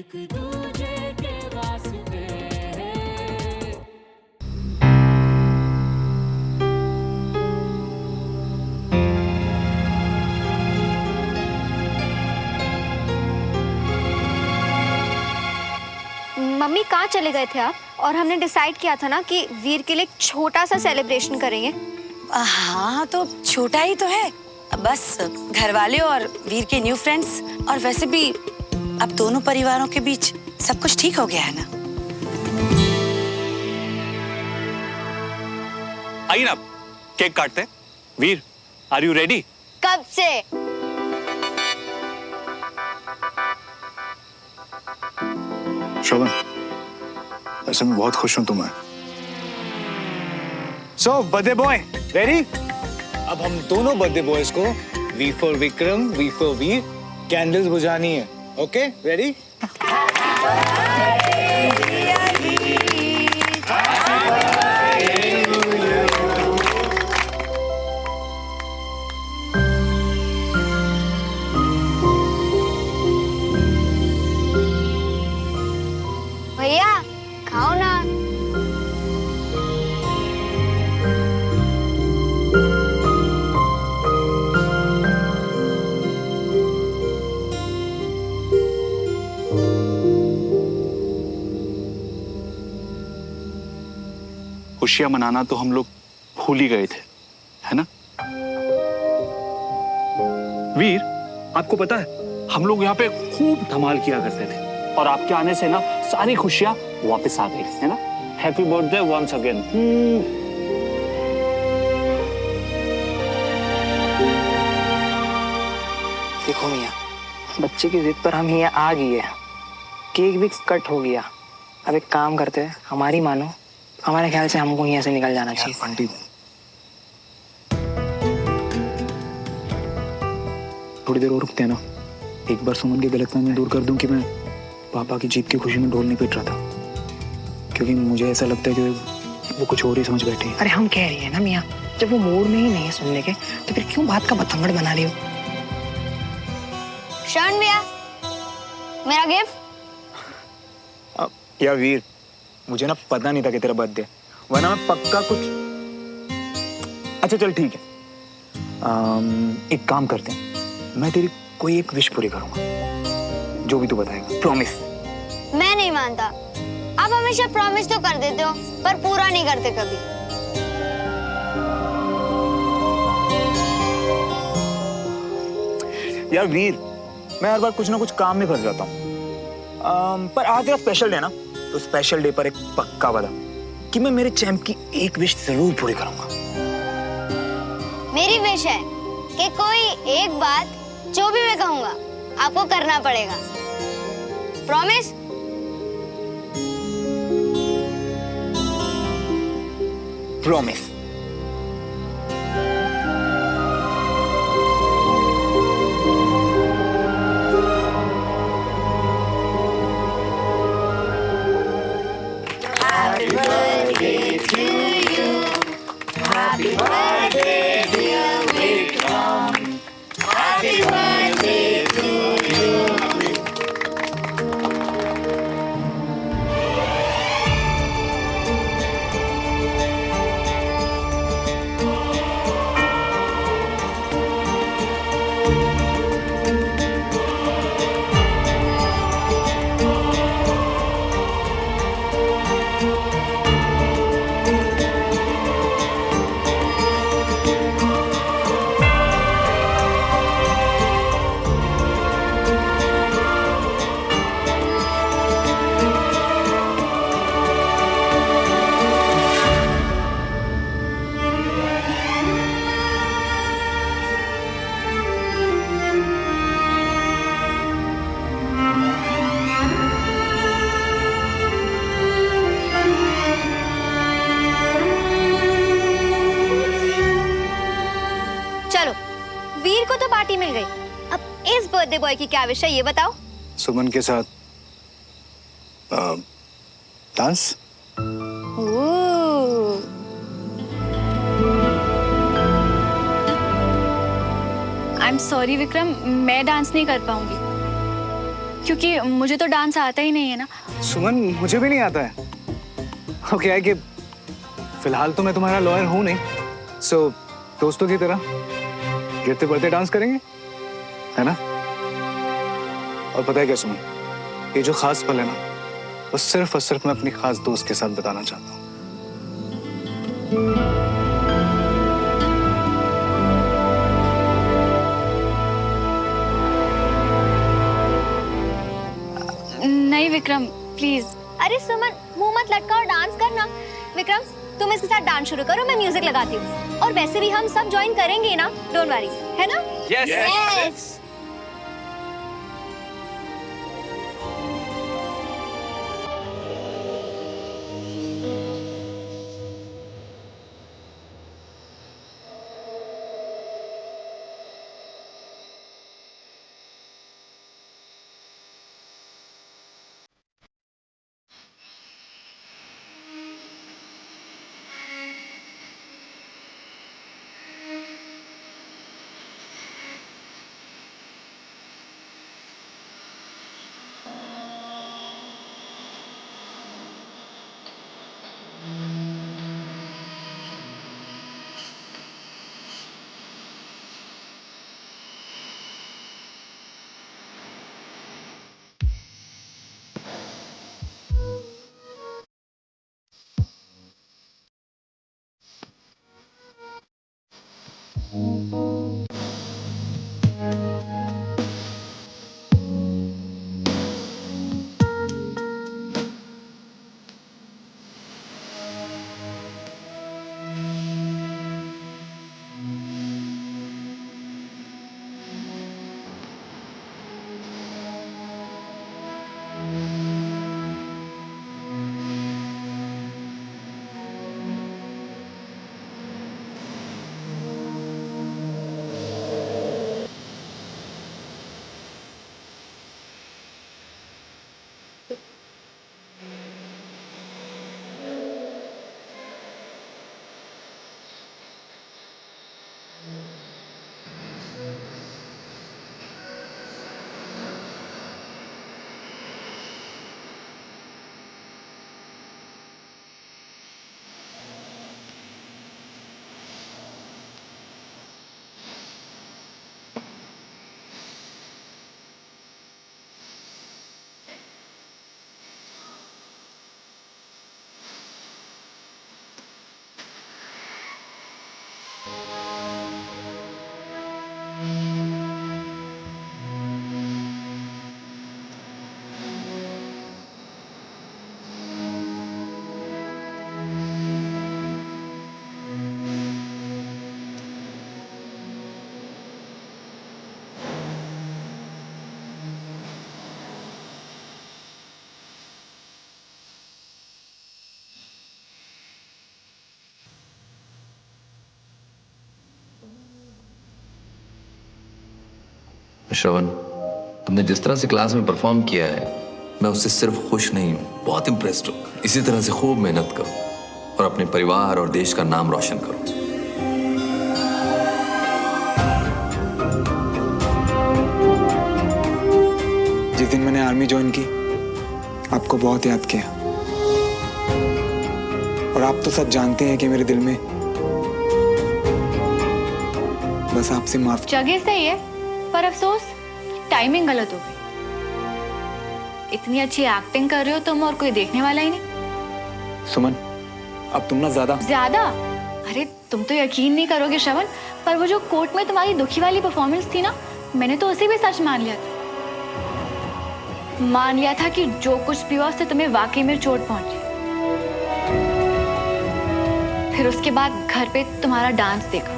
एक दूजे के वास्ते। मम्मी कहाँ चले गए थे आप? और हमने डिसाइड किया था ना कि वीर के लिए एक छोटा सा सेलिब्रेशन करेंगे। हाँ तो छोटा ही तो है, बस घर वाले और वीर के न्यू फ्रेंड्स, और वैसे भी अब दोनों परिवारों के बीच सब कुछ ठीक हो गया है ना। आइए ना, केक काटते हैं। Veer, are you ready? कब से? शोभन, वैसे मैं बहुत खुश हूं तुम्हें। So birthday boy ready? अब हम दोनों बर्थडे बॉयज को V for Vikram, V for Veer candles बुझानी है। Okay, ready? भैया खाओ ना। खुशियां मनाना तो हम लोग भूल ही गए थे, है ना? वीर, आपको पता है हम लोग यहाँ पे खूब धमाल किया करते थे, और आपके आने से ना सारी खुशियां वापस आ गई, है ना? Happy birthday once again. देखो मियाँ, बच्चे की जिद पर हम यहाँ आ गई है, केक भी कट हो गया। अब एक काम करते हैं, हमारी मानो, हमारे ख्याल से हमको यहाँ से निकल जाना चाहिए। आंटी, थोड़ी देर और रुकते हैं ना। एक बार सुमन की गलतफहमी दूर कर दूं कि मैं पापा की जीत की खुशी में ढोल नहीं पीट रहा था, क्योंकि मुझे ऐसा लगता है कि वो कुछ और ही समझ बैठी है। अरे हम कह रही है ना मियाँ, जब वो मूड में ही नहीं है सुनने के, तो फिर क्यों बात का बतंगड़ बना रही हो? शरण भैया, मेरा गिफ्ट। या वीर, मुझे ना पता नहीं था कि तेरा बर्थडे, वरना मैं पक्का कुछ। अच्छा चल ठीक है, एक काम करते हैं, मैं तेरी कोई एक विश पूरी करूंगा, जो भी तू बताएगा। प्रॉमिस। मैं नहीं मानता। आप हमेशा प्रॉमिस तो कर देते हो, पर पूरा नहीं करते कभी। यार वीर, मैं हर बार कुछ ना कुछ काम में फंस जाता हूँ, पर आज तेरा स्पेशल डे ना, तो स्पेशल डे पर एक पक्का वादा कि मैं मेरे चैंप की एक विश जरूर पूरी करूंगा। मेरी विश है कि कोई एक बात जो भी मैं कहूंगा आपको करना पड़ेगा। प्रॉमिस? प्रॉमिस। वीर को तो पार्टी मिल गई, अब इस बर्थडे बॉय की क्या विश है ये बताओ। सुमन के साथ dance. I am sorry Vikram, मैं डांस नहीं कर पाऊंगी। क्योंकि मुझे तो डांस आता ही नहीं है ना। सुमन, मुझे भी नहीं आता है। अब क्या है कि फिलहाल तो मैं तुम्हारा लॉयर हूं नहीं, सो दोस्तों की तरह गिरते पड़ते डांस करेंगे, है ना? और पता है क्या सुमन, ये जो खास पल है ना, वो सिर्फ और सिर्फ मैं अपनी खास दोस्त के साथ बताना चाहता हूँ। नहीं विक्रम, प्लीज। अरे सुमन, मुंह मत लटका और डांस करना। विक्रम, तुम इसके साथ डांस शुरू करो, मैं म्यूजिक लगाती हूँ। और वैसे भी हम सब ज्वाइन करेंगे ना, डोंट वरी, है ना? यस। श्रवण, तुमने जिस तरह से क्लास में परफॉर्म किया है, मैं उससे सिर्फ खुश नहीं हूँ, बहुत इम्प्रेस्ड हूँ। इसी तरह से खूब मेहनत करो और अपने परिवार और देश का नाम रोशन करो। जिस दिन मैंने आर्मी ज्वाइन की, आपको बहुत याद किया। और आप तो सब जानते हैं कि मेरे दिल में बस आपसे माफ। जगह सही है, पर अफसोस टाइमिंग गलत हो गई। इतनी अच्छी एक्टिंग कर रहे हो तुम और कोई देखने वाला ही नहीं। सुमन, अब तुम ना ज्यादा। अरे तुम तो यकीन नहीं करोगे श्रवण, पर वो जो कोर्ट में तुम्हारी दुखी वाली परफॉर्मेंस थी ना, मैंने तो उसे भी सच मान लिया था। मान लिया था कि जो कुछ भी हुआ उससे तुम्हें वाकई में चोट पहुंची। फिर उसके बाद घर पे तुम्हारा डांस देखा।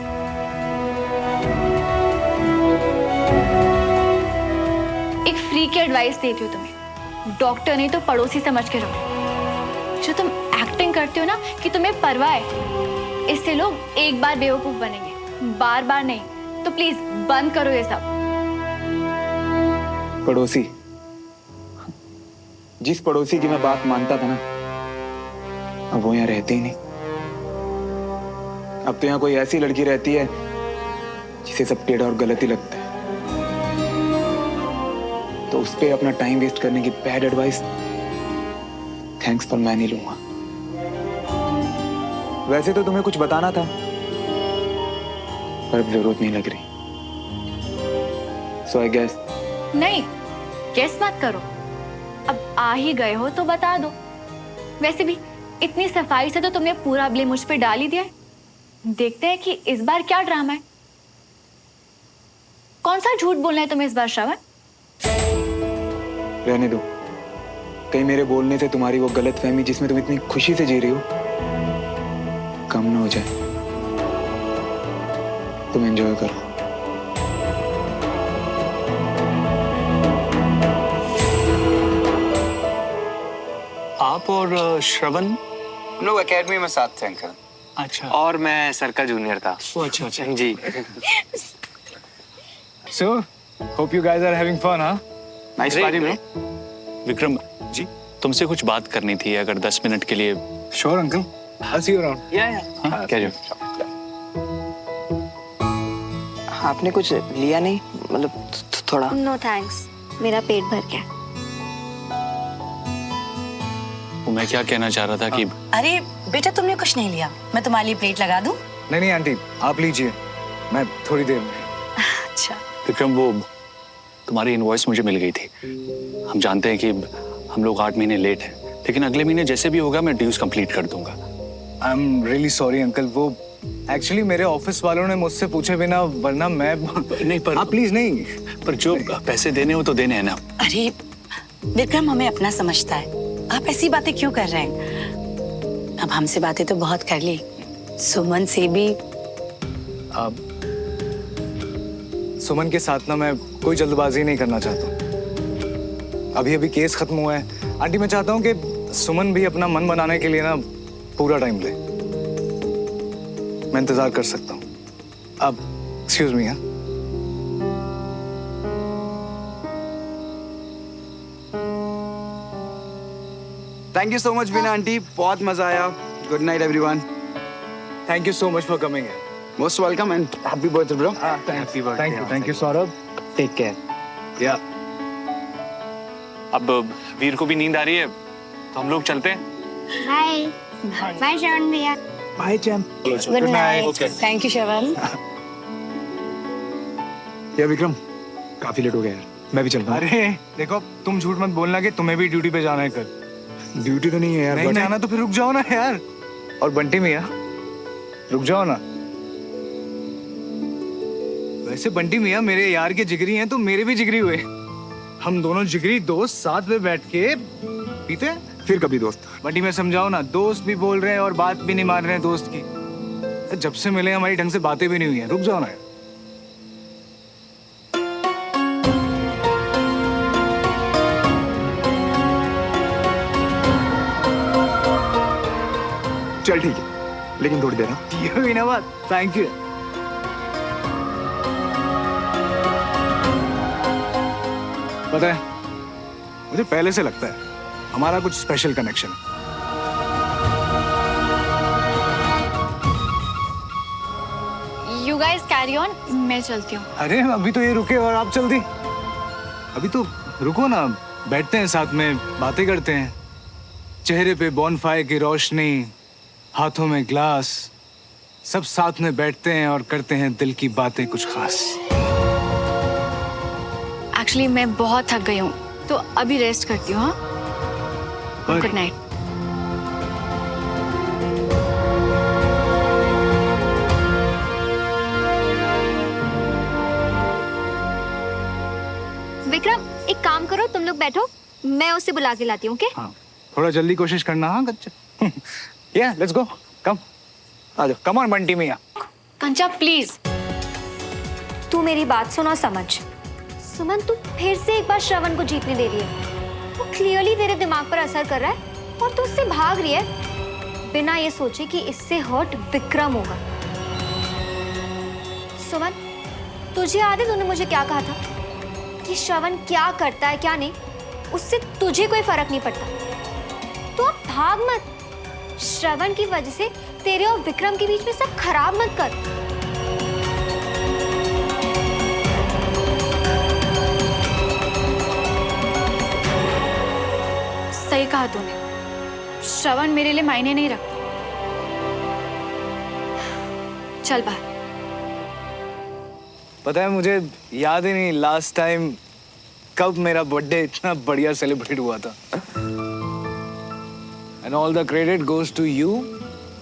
एक फ्री की एडवाइस देती हूँ तुम्हें, डॉक्टर नहीं तो पड़ोसी समझ के रहो। जो तुम एक्टिंग करते हो ना कि तुम्हें परवाह है, इससे लोग एक बार बेवकूफ बनेंगे, बार बार नहीं। तो प्लीज बंद करो ये सब। पड़ोसी, जिस पड़ोसी की मैं बात मानता था ना, अब वो यहाँ रहते ही नहीं। अब तो यहाँ कोई ऐसी लड़की रहती है जिसे सब टेढ़ा और गलत ही लगता है। तो उस पर अपना टाइम वेस्ट करने की बैड एडवाइस थैंक्स पर मैं नहीं लूंगा। वैसे तो तुम्हें कुछ बताना था, पर अब जरूरत नहीं लग रही। सो आई गेस। नहीं, गेस मत करो। अब आ ही गए हो तो बता दो। वैसे भी इतनी सफाई से तो तुमने पूरा ब्लेम मुझ पे डाल ही दिया है। देखते हैं कि इस बार क्या ड्रामा है। कौन सा झूठ बोलना है तुम्हें इस बार, श्रवण? रहने दो, कहीं मेरे बोलने से तुम्हारी वो गलतफहमी जिसमें तुम इतनी खुशी से जी रही हो कम ना हो जाए। तुम एंजॉय करो। आप और श्रवण? हम लोग एकेडमी में साथ थे अंकल। अच्छा। और मैं सर का जूनियर था। अच्छा अच्छा जी। So, hope you guys are having fun, huh? Nice party bro. Vikram ji, तुमसे कुछ बात करनी थी, अगर 10 मिनट के लिए। Sure, uncle. I'll see you around. या क्या जो? आपने कुछ लिया नहीं, मतलब थोड़ा? नो थैंक्स, मेरा पेट भर गया। वो मैं क्या कहना चाह रहा था कि अरे बेटा, तुमने कुछ नहीं लिया, मैं तुम्हारे लिए प्लेट लगा दूं? नहीं नहीं आंटी, आप लीजिए, मैं थोड़ी देर में। अच्छा। विक्रम, वो तुम्हारी इनवॉइस मुझे मिल गई थी। हम जानते हैं कि हम लोग 8 महीने लेट हैं, लेकिन अगले महीने जैसे भी होगा मैं ड्यूज कंप्लीट कर दूंगा। I am really sorry uncle, वो एक्चुअली मेरे ऑफिस वालों ने मुझसे पूछे बिना, वरना मैं नहीं पर आप प्लीज नहीं। पर जो पैसे देने हो तो देने हैं ना। अरे विक्रम हमें अपना समझता है, आप ऐसी बातें क्यों कर रहे हैं? अब हमसे बातें तो बहुत कर ली, सुमन से भी। सुमन के साथ ना मैं कोई जल्दबाजी नहीं करना चाहता। अभी अभी केस खत्म हुआ है आंटी, मैं चाहता हूँ कि सुमन भी अपना मन बनाने के लिए ना पूरा टाइम ले। मैं इंतजार कर सकता हूँ। अब excuse me. Thank you so much Bina aunty, बहुत मजा आया। Good night everyone. Thank you so much for coming. Most welcome and happy birthday bro. Thank you Saurabh. Take care. या अब वीर को भी नींद आ रही है, तो हम लोग चलते हैं। हाय बाय श्रवण भैया। Bye champ. Good night. Thank you Shravan. या विक्रम, काफी लेट हो गया यार, मैं भी चलता हूँ। अरे देखो, तुम झूठ मत बोलना कि तुम्हें भी ड्यूटी पे जाना है कल। ड्यूटी तो नहीं है यार। नहीं जाना तो फिर रुक जाओ ना यार। और बंटी मियां, रुक जाओ ना। वैसे बंटी मियां मेरे यार के जिगरी हैं, तो मेरे भी जिगरी हुए। हम दोनों जिगरी दोस्त साथ में बैठ के पीते हैं। फिर कभी दोस्त। बंटी मैं समझाओ ना, दोस्त भी बोल रहे हैं और बात भी नहीं मान रहे हैं दोस्त की। जब से मिले हमारी ढंग से बातें भी नहीं हुई हैं। रुक जाओ ना यार। चल ठीक है, लेकिन थोड़ी देर। ये हुई ना बात। Thank you. पता है, मुझे पहले से लगता है हमारा कुछ स्पेशल कनेक्शन है। यू गाइस कैरी ऑन, मैं चलती हूँ। अरे अभी तो ये रुके और आप चल दी। अभी तो रुको ना, बैठते हैं साथ में, बातें करते हैं। चेहरे पे बॉनफायर की रोशनी, हाथों में ग्लास, सब साथ में बैठते हैं और करते हैं दिल की बातें कुछ खास। एक्चुअली मैं बहुत थक गई हूँ, तो अभी रेस्ट करती हूँ। हाँ, गुड नाइट। विक्रम, एक काम करो, तुम लोग बैठो, मैं उसे बुला के लाती हूँ। ओके? हाँ, थोड़ा जल्दी कोशिश करना। हाँ गच्चा। या लेट्स गो, कम आ जाओ। कम ऑन बंटी मियां। कंचा प्लीज। तू मेरी बात सुनो, समझ। सुमन, तू फिर से एक बार श्रवण को जीतने दे रही है। वो क्लियरली तेरे दिमाग पर असर कर रहा है और तू उससे भाग रही है बिना ये सोचे कि इससे हर्ट विक्रम होगा। सुमन, तुझे याद है तूने मुझे क्या कहा था कि श्रवण क्या करता है क्या नहीं, उससे तुझे कोई फर्क नहीं पड़ता। तो अब भाग मत। श्रवण की वजह से तेरे और विक्रम के बीच में सब खराब मत कर। सही कहा तूने, श्रवण मेरे लिए मायने नहीं रखता। चल बाहर। पता है मुझे याद ही नहीं लास्ट टाइम कब मेरा बर्थडे इतना बढ़िया सेलिब्रेट हुआ था। And all the credit goes to you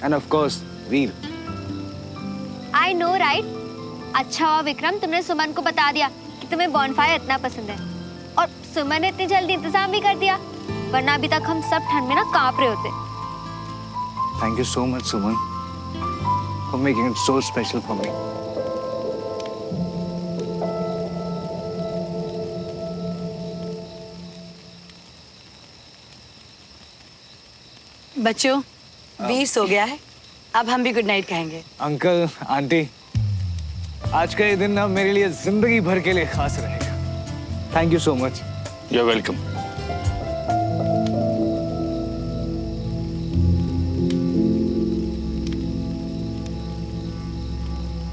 and of course Veer. I know right. अच्छा हुआ विक्रम तुमने सुमन को बता दिया कि तुम्हें बॉनफायर इतना पसंद है, और सुमन ने इतनी जल्दी इंतजाम भी कर दिया, वरना अभी तक हम सब ठंड में ना कांप रहे होते। Thank you so much Suman for making it so special for me. बच्चों, वीर सो गया है, अब हम भी गुड नाइट कहेंगे। अंकल आंटी, आज का ये दिन ना मेरे लिए जिंदगी भर के लिए खास रहेगा। Thank you so much. You are welcome.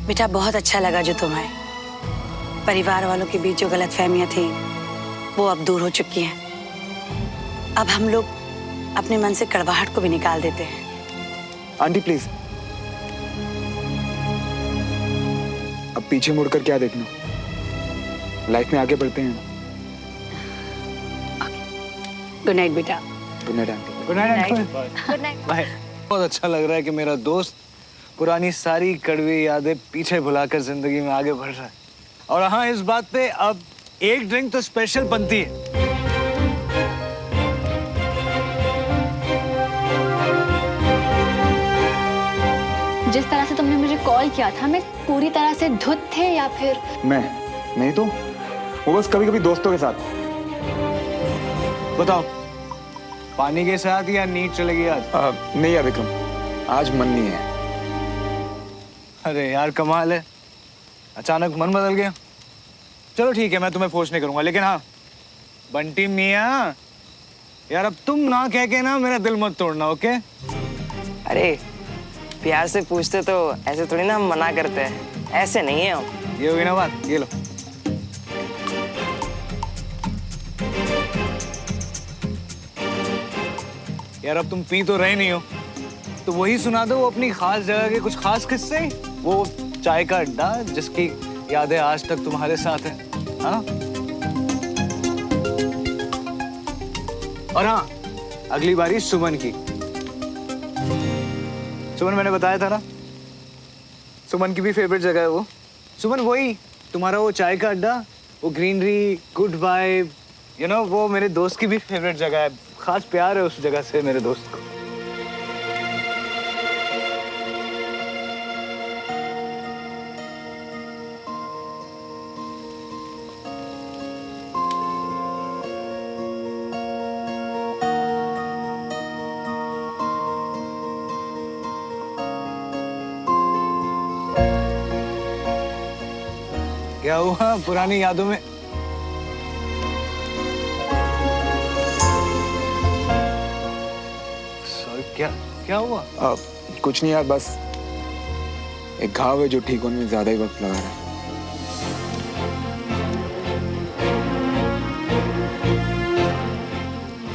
बेटा बहुत अच्छा लगा जो तुम आए। परिवार वालों के बीच जो गलतफहमियां थी वो अब दूर हो चुकी हैं। अब हम लोग अपने मन से कड़वाहट को भी निकाल देते हैं। आंटी प्लीज, अब पीछे मुड़कर क्या देखना, लाइफ में आगे बढ़ते हैं। गुड नाइट बेटा। Good night aunty. Good night uncle. Good night. Bye. बहुत अच्छा लग रहा है कि मेरा दोस्त पुरानी सारी कड़वी यादें पीछे भुलाकर जिंदगी में आगे बढ़ रहा है। और हाँ, इस बात पे अब एक ड्रिंक तो स्पेशल बनती है। जिस तरह से तुमने मुझे कॉल किया था, मैं पूरी तरह से धुत थे या फिर? मैं नहीं तो वो बस कभी कभी दोस्तों के साथ। बताओ, पानी के साथ या नीट चलेगी आज? नहीं यार विक्रम, आज मन नहीं है। अरे यार कमाल है, अचानक मन बदल गया। चलो ठीक है, मैं तुम्हें फोर्स नहीं करूंगा, लेकिन हाँ बंटी मियाँ, यार अब तुम ना कह के ना मेरा दिल मत तोड़ना, ओके? अरे प्यार से पूछते तो ऐसे थोड़ी ना हम मना करते हैं, ऐसे नहीं है हम। ये होगी ना बात, ये लो। यार अब तुम पी तो रहे नहीं हो, तो वही सुना दो वो अपनी खास जगह के कुछ खास किस्से, वो चाय का अड्डा जिसकी यादें आज तक तुम्हारे साथ हैं। हाँ? और हाँ, अगली बारी सुमन की। सुमन मैंने बताया था ना, सुमन की भी फेवरेट जगह है वो। सुमन वही तुम्हारा वो चाय का अड्डा, वो greenery, good vibe, you know, वो मेरे दोस्त की भी फेवरेट जगह है। खास प्यार है उस जगह से मेरे दोस्त को। क्या हुआ पुरानी यादों में? क्या क्या हुआ? कुछ नहीं यार, बस एक घाव है जो ठीक होने में ज्यादा ही वक्त लगा रहा है।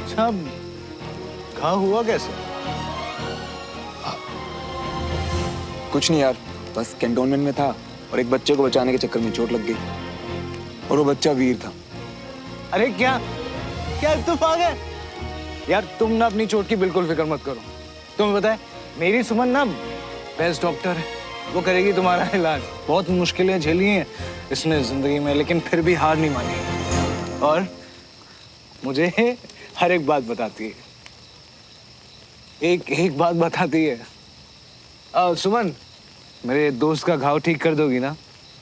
अच्छा, घाव हुआ कैसे? कुछ नहीं यार, बस कैंटोनमेंट में था और एक बच्चे को बचाने के चक्कर में चोट लग गई, और वो बच्चा वीर था। अरे क्या क्या इत्तेफाक है यार। तुम ना अपनी चोट की बिल्कुल फिक्र मत करो। तुम्हें पता है मेरी सुमन ना बेस्ट डॉक्टर है, वो करेगी तुम्हारा इलाज। बहुत मुश्किलें झेली हैं इसने जिंदगी में, लेकिन फिर भी हार नहीं मानी, और मुझे हर एक बात बताती है, एक एक बात बताती है। सुमन, मेरे दोस्त का घाव ठीक कर दोगी ना?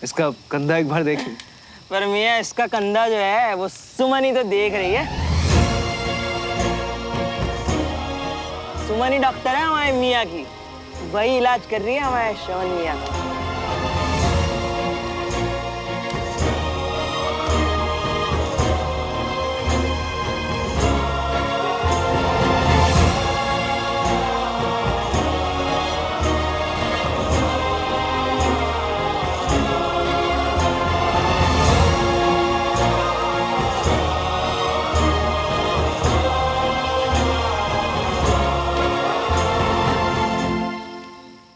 इसका कंधा एक बार देख ली। पर मियाँ इसका कंधा जो है वो सुमन ही तो देख रही है। सुमन ही डॉक्टर है हमारे मियाँ की, वही इलाज कर रही है हमारे श्रवण मियाँ का।